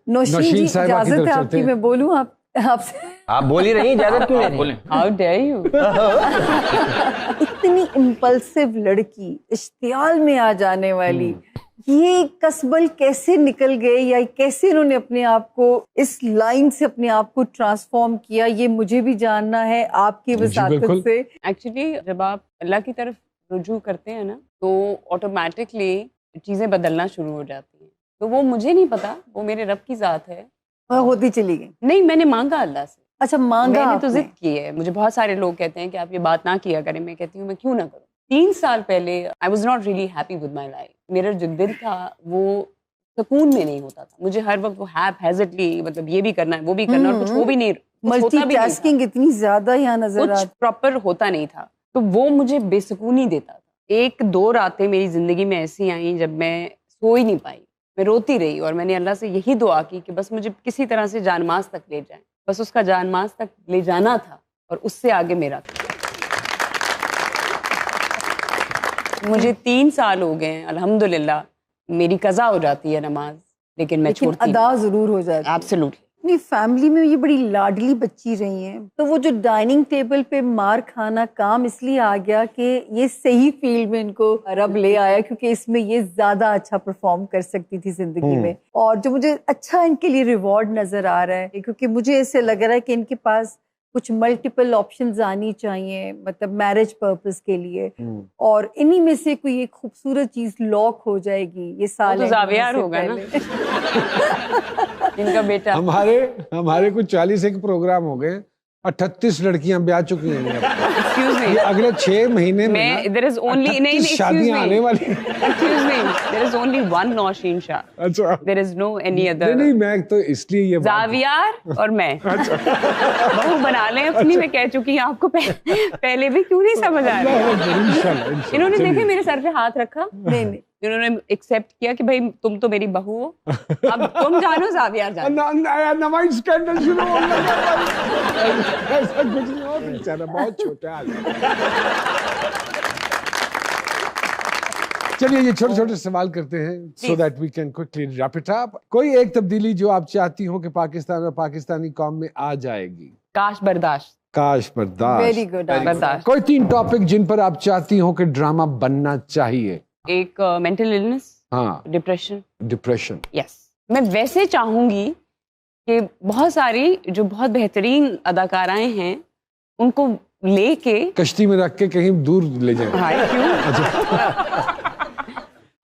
नौशीन जी, इजाजत है आपकी, मैं बोलूं आपसे? आप बोल ही रही, इजाजत क्यों ले रही? How dare you? इतनी इम्पल्सिव लड़की, इश्तियाल में आ जाने वाली, ये कसबल कैसे निकल गए या कैसे इन्होंने अपने आप को इस लाइन से अपने आप को ट्रांसफॉर्म किया, ये मुझे भी जानना है आपकी वसातत से। एक्चुअली जब आप अल्लाह की तरफ रुजू करते हैं ना, तो ऑटोमेटिकली चीज़ें बदलना शुरू हो जाती हैं। तो वो मुझे नहीं पता, वो मेरे रब की ज़ात है। और होती चली गई? नहीं, मैंने मांगा अल्लाह से। अच्छा, मांगा? मैंने तो जिद की है। मुझे बहुत सारे लोग कहते हैं कि आप ये बात ना किया करें, मैं कहती हूँ मैं क्यों ना करूँ। 3 साल पहले I was not really happy with my life. मेरा जो दिल था वो सुकून में नहीं होता था। मुझे हर वक्त वो हैज़र्डली, मतलब ये भी करना है, वो भी करना, और कुछ हो भी नहीं, मल्टीटास्किंग इतनी ज्यादा यहाँ नजर कुछ प्रॉपर होता नहीं था, तो वो मुझे बेसुकूनी देता था। 1-2 रातें मेरी जिंदगी में ऐसी आई जब मैं सो ही नहीं पाई, मैं रोती रही, और मैंने अल्लाह से यही दुआ की कि बस मुझे किसी तरह से जानमाज तक ले जाए। बस उसका जानमाज तक ले जाना था, और उससे आगे मेरा था। मुझे 3 साल हो गए हैं, अल्हम्दुलिल्लाह मेरी कज़ा हो जाती है नमाज, लेकिन मैं छोड़ती अदा जरूर हो जाती है। एब्सोल्युटली। अपनी फैमिली में ये बड़ी लाडली बच्ची रही हैं, तो वो जो डाइनिंग टेबल पे मार खाना काम इसलिए आ गया कि ये सही फील्ड में इनको रब ले आया, क्योंकि इसमें ये ज्यादा अच्छा परफॉर्म कर सकती थी जिंदगी में। और जो मुझे अच्छा इनके लिए रिवॉर्ड नजर आ रहा है, क्योंकि मुझे ऐसे लग रहा है कि इनके पास कुछ मल्टीपल ऑप्शंस आनी चाहिए, मतलब मैरिज पर्पस के लिए, और इन्हीं में से कोई एक खूबसूरत चीज लॉक हो जाएगी। ये साल तो जावियार होगा ना इनका बेटा। हमारे कुछ 41 प्रोग्राम हो गए, 38 लड़कियां ब्याह चुकी हैं। Excuse me. ये अगले 6 महीने में there is only नहीं, शादियां आने वाली। Excuse me, there is only one Nausheen Shah. अच्छा, there is no any other। नहीं, मैं तो इसलिए ये जावियार और मैं बहू बना लें अपनी। मैं कह चुकी हूँ आपको पहले भी, क्यों नहीं समझ आ रहा? इन्होंने देखे मेरे सर पे हाथ रखा, नहीं, इन्होंने एक्सेप्ट किया कि भाई तुम तो मेरी बहू हो, अब तुम जानो जावियार जानो। नवाई स्कैंडल शुरू हो गया। ऐसा कुछ नहीं हो, बेचारा बहुत छोटा है। चलिए ये छोटे छोटे सवाल करते हैं, so that we can quickly wrap it up. कोई एक तब्दीली जो आप चाहती हो कि पाकिस्तान और पाकिस्तानी कौम में आ जाएगी? काश बर्दाश्त। काश बर्दाश्त, वेरी गुड। बर्दाश्त। कोई 3 टॉपिक जिन पर आप चाहती हो कि ड्रामा बनना चाहिए? एक मेंटल इलनेस, हाँ, डिप्रेशन। यस, मैं वैसे चाहूंगी कि बहुत सारी जो बहुत बेहतरीन अदाकाराएं हैं उनको लेके कश्ती में रख के कहीं दूर ले जाए। हाय क्यों?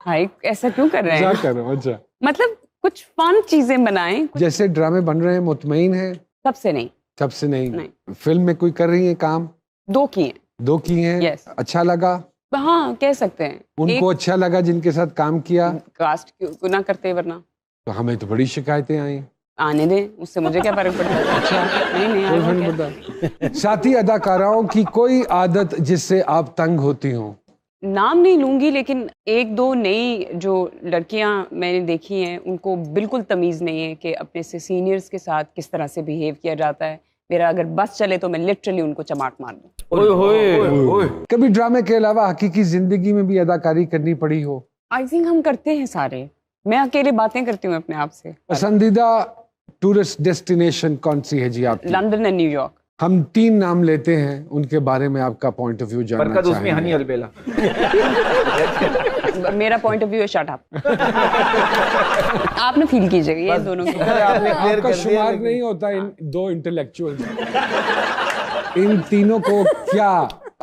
हाय ऐसा क्यों कर रहे हैं? अच्छा, मतलब कुछ फन चीजें बनाएं। जैसे ड्रामे बन रहे हैं, मुतमईन है? सबसे नहीं। सबसे नहीं। फिल्म में कोई कर रही है काम? 2 की हैं। 2 की हैं? yes. अच्छा लगा? हाँ, कह सकते हैं। उनको अच्छा लगा जिनके साथ काम किया? कास्ट क्यों ना करते, वरना तो हमें तो बड़ी शिकायतें आई। आने दें, उससे मुझे क्या फर्क पड़ता है? अच्छा, नहीं साथी अदाकाराओं की कोई आदत जिससे आप तंग होती हो? नाम नहीं लूंगी, लेकिन 1-2 नई जो लड़कियां मैंने देखी हैं उनको बिल्कुल तमीज़ नहीं है कि अपने से सीनियर्स के साथ किस तरह से बिहेव किया जाता है। मेरा अगर बस चले तो मैं लिटरली उनको चमाट मार दूं। कभी ड्रामे के अलावा हकीकी जिंदगी में भी अदाकारी करनी पड़ी हो? आई थिंक हम करते हैं सारे। मैं अकेले बातें करती हूँ अपने आप से। पसंदीदा टूरिस्ट डेस्टिनेशन कौन सी है जी आपकी? London and New York. हम 3 नाम लेते हैं, उनके बारे में आपका पॉइंट ऑफ व्यू जानना चाहेंगे। हनी अलबेला। मेरा पॉइंट ऑफ व्यू है शट अप। आप ना फील कीजिएगा ये दोनों को। आपका शुमार नहीं होता इन 2 इंटेलेक्चुअल्स। इन तीनों को क्या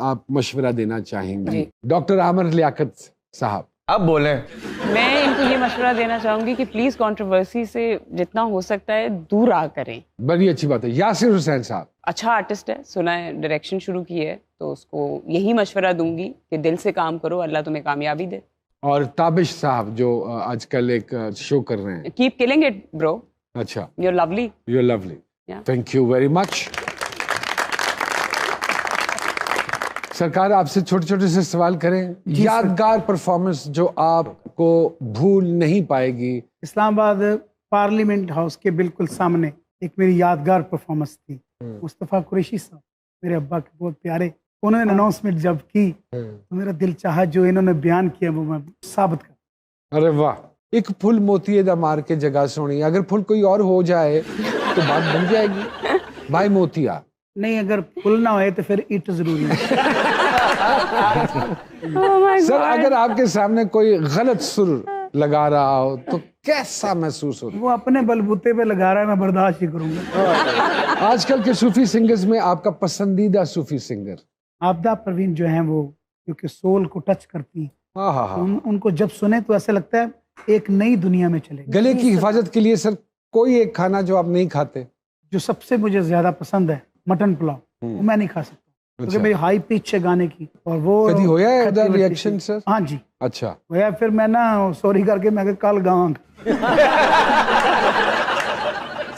आप मशवरा देना चाहेंगे? डॉक्टर आमिर लियाकत साहब, अब बोलें। मैं इनको ये मशवरा देना चाहूंगी कि प्लीज कंट्रोवर्सी से जितना हो सकता है दूर आ करें। बड़ी अच्छी बात है। यासिर हुसैन साहब, अच्छा आर्टिस्ट है, सुना है डायरेक्शन शुरू की है, तो उसको यही मशवरा दूंगी कि दिल से काम करो, अल्लाह तुम्हें कामयाबी दे। और ताबिश साहब जो आजकल एक शो कर रहे हैं, कीप किलिंग इट ब्रो। अच्छा, you are lovely. You are lovely, thank you very much. सरकार, आपसे छोटे छोटे से सवाल करें। यादगार परफॉर्मेंस जो आपको भूल नहीं पाएगी? इस्लामाबाद पार्लियामेंट हाउस के बिल्कुल सामने एक मेरी यादगार परफॉर्मेंस थी। मुस्तफ़ा कुरैशी साहब, मेरे अब्बा के बहुत प्यारे, उन्होंने अनाउंसमेंट जब की तो मेरा दिल चाहा जो इन्होंने बयान किया वो मैं साबित कर। अरे वाह, एक फुल मोती दा मार के जगह सोनी, अगर फुल कोई और हो जाए तो बात बन जाएगी। भाई मोतिया नहीं, अगर फुल ना होए तो फिर ईट जरूरी है। सर अगर आपके सामने कोई गलत सुर लगा रहा हो तो कैसा महसूस होता वो अपने बलबूते पे लगा रहा है, मैं बर्दाश्त ही करूंगा। है? आजकल के सूफी सिंगर्स में आपका पसंदीदा सूफी सिंगर? आपदा परवीन जो है वो, क्योंकि सोल को टच करती हैं, हाँ हाँ हाँ। उनको जब सुने तो ऐसा लगता है एक नई दुनिया में चले गए। गले की हिफाजत के लिए सर कोई एक खाना जो आप नहीं खाते? जो सबसे मुझे ज्यादा पसंद है मटन पुलाव, वो मैं नहीं खा सकता क्योंकि अच्छा। मेरी हाई पिच है गाने की, और वो कभी होया है खट्टी उधर मिट्टी रिएक्शन की। सर? हाँ जी अच्छा। होया, फिर मैं ना सॉरी करके मैं कहा, कल गाऊंगा।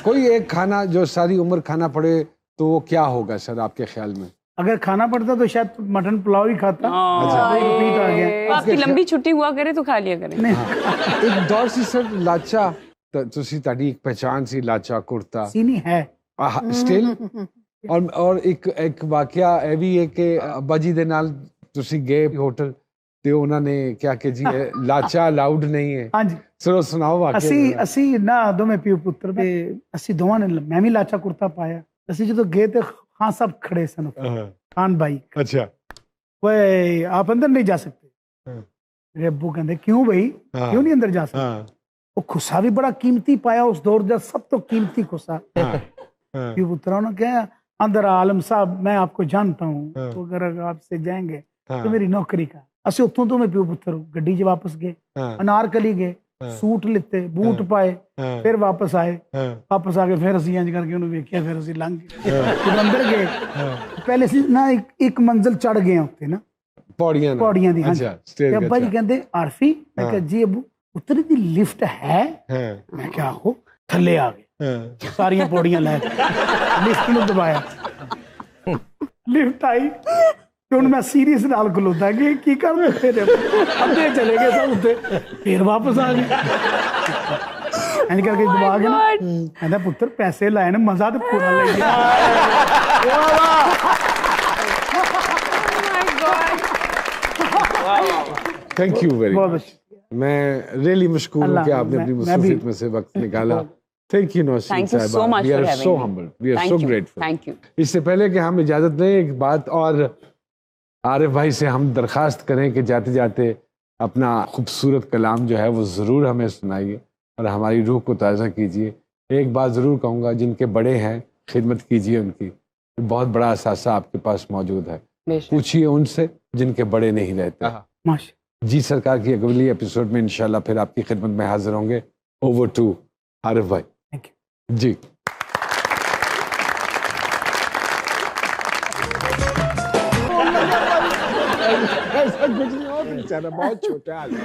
कोई एक खाना जो सारी उम्र खाना पड़े तो वो क्या होगा सर आपके ख्याल में? अगर खाना पड़ता तो शायद मटन पुलाव ही खाता। हाँ। रिपीट आ गया। आपकी लंबी छुट्टी हुआ करे तो खा लिया करें। एक दौर से सर लाचा ਤੁਸੀਂ ਤੁਹਾਡੀ ਇੱਕ ਪਹਿਚਾਨ ਸੀ ਲਾਚਾ ਕੁਰਤਾ सीनी है। ਸਟਿਲ ਔਰ ਇੱਕ ਵਾਕਿਆ ਇਹ ਵੀ ਹੈ ਕਿ ਅੱਬਾ ਜੀ ਦੇ ਨਾਲ ਤੁਸੀਂ ਗਏ ਹੋਟਲ ਤੇ ਉਹਨਾਂ ਨੇ ਕਿਹਾ ਕਿ ਜੀ ਇਹ ਲਾਚਾ ਅਲਾਉਡ ਨਹੀਂ ਹੈ। हाँ जी, ਸਰ ਉਹ ਸੁਣਾਓ ਵਾਕਿਆ ਅਸੀਂ ਨਾ ਦੋਵੇਂ ਪਿਓ ਪੁੱਤਰ ਤੇ ਅਸੀਂ ਦੋਵਾਂ ਨੇ, ਮੈਂ ਵੀ ਲਾਚਾ ਕੁਰਤਾ ਪਾਇਆ। ਅਸੀਂ ਜਦੋਂ ਗਏ ਤੇ ਖਾਨ ਸਾਹਿਬ ਖੜੇ ਸਨ, ਖਾਨ भाई। अच्छा वे आप अंदर नहीं जा सकते। मेरे अब्बू कहते क्यों भाई, क्यों नहीं अंदर जा सकते? वो खुसा भी बड़ा कीमती पाया उस दौर का, सब तो कीमती खुसा। प्यो पुत्रा ने कहा अंदर आलम साहब मैं आपको जानता हूँ, तो अगर आपसे जाएंगे तो मेरी नौकरी का। ਅਸੀਂ ਉੱਥੋਂ ਤੋਂ ਮੈਂ ਪਿਓ ਪੁੱਤਰ ਗੱਡੀ 'ਚ ਵਾਪਸ ਗਏ, ਅਨਾਰਕਲੀ ਗਏ, ਸੂਟ ਲਿੱਤੇ, ਬੂਟ ਪਾਏ, ਫਿਰ ਵਾਪਸ ਆਏ। ਵਾਪਸ ਆ ਕੇ ਫਿਰ ਅਸੀਂ ਇੰਜ ਕਰਕੇ ਉਹਨੂੰ ਵੇਖਿਆ, ਫਿਰ ਅਸੀਂ ਲੰਘ ਗਏ। ਜਦੋਂ ਅੰਦਰ ਗਏ ਪਹਿਲੇ ਅਸੀਂ ਨਾ ਇੱਕ ਮੰਜ਼ਿਲ ਚੜ ਗਏ ਉੱਤੇ ਨਾ, ਪੌੜੀਆਂ ਦੀ। ਹਾਂਜੀ, ਤੇ ਅੱਬਾ ਜੀ ਕਹਿੰਦੇ ਆਰਫੀ, ਮੈਂ ਕਿਹਾ ਜੀ ਅੱਬੂ ਉੱਤਰ ਦੀ ਲਿਫਟ ਹੈ? ਮੈਂ ਕਿਹਾ ਆਹੋ। ਥੱਲੇ ਆ ਗਏ, ਸਾਰੀਆਂ ਪੌੜੀਆਂ ਲੈ ਲਿਫਟ ਨੂੰ ਦਬਾਇਆ, ਲਿਫਟ ਆਈ। ਤੇ ਹੁਣ ਮੈਂ ਸੀਰੀਅਸ ਨਾਲ ਖਲੋਤਾ ਕਿ ਕੀ ਕਰਦੇ ਤੇਰੇ ਅੱਧੇ ਚਲੇ ਗਏ ਸਭ ਉੱਤੇ, ਫਿਰ ਵਾਪਸ ਆ ਗਏ। ਐਂ ਕਰਕੇ ਦਬਾ ਕੇ ਨਾ ਕਹਿੰਦਾ ਪੁੱਤਰ ਪੈਸੇ ਲਾਏ ਨੇ, ਮਜ਼ਾ ਤੇ ਪੂਰਾ ਲੈ ਗਿਆ। थैंक यू वेरी बहुत मच। मैं रियली मशकूर हूँ कि आपने अपनी मुसीबत में से वक्त निकाला। Thank you Nausheen Thank you so साहिबा, much we for are having so me. Humble, we are Thank so you. Grateful. Thank you. इससे पहले कि हम इजाजत लें, एक बात और आरिफ भाई से हम दरखास्त करें कि जाते जाते अपना खूबसूरत कलाम जो है वो ज़रूर हमें सुनाइए और हमारी रूह को ताज़ा कीजिए। एक बात ज़रूर कहूँगा, जिनके बड़े हैं खिदमत कीजिए उनकी, बहुत बड़ा असासा आपके पास मौजूद है। पूछिए उनसे जिनके बड़े नहीं रहते। माशा जी सरकार की अगली एपिसोड में इंशाल्लाह फिर आपकी खिदमत में हाजिर होंगे। ओवर टू आरिफ भाई। थैंक यू जी। ऐसा कुछ नहीं हो, बेचारा बहुत छोटा आदमी।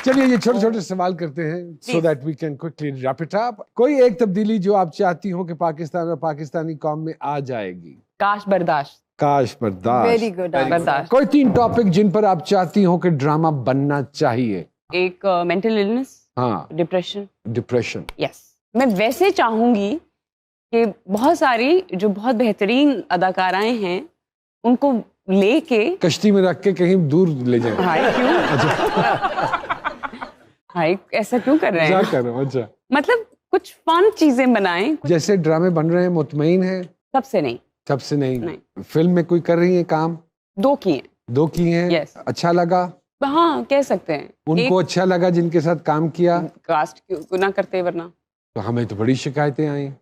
चलिए ये छोटे छोटे सवाल करते हैं so that we can quickly wrap it up. कोई एक तब्दीली जो आप चाहती हो कि पाकिस्तान और पाकिस्तानी कौम में आ जाएगी? काश बर्दाश्त। काश बर्दाश्त। Very good. बर्दाश्त। कोई 3 टॉपिक जिन पर आप चाहती हो कि ड्रामा बनना चाहिए? एक मेंटल इलनेस, हाँ, डिप्रेशन। डिप्रेशन। यस, मैं वैसे चाहूंगी कि बहुत सारी जो बहुत बेहतरीन अदाकाराएं हैं उनको लेके कश्ती में रख के कहीं दूर ले जाए। हाय क्यों हाय ऐसा क्यों कर रहे हैं? करो। अच्छा, मतलब कुछ फन चीजें बनाएं। जैसे ड्रामे बन रहे हैं, मुतमईन है? सबसे नहीं, सबसे नहीं। नहीं। फिल्म में कोई कर रही है काम? 2 किए। 2 की हैं। Yes. अच्छा लगा? हाँ कह सकते हैं। उनको अच्छा लगा जिनके साथ काम किया? कास्ट क्यों ना करते, वरना तो हमें तो बड़ी शिकायतें आई।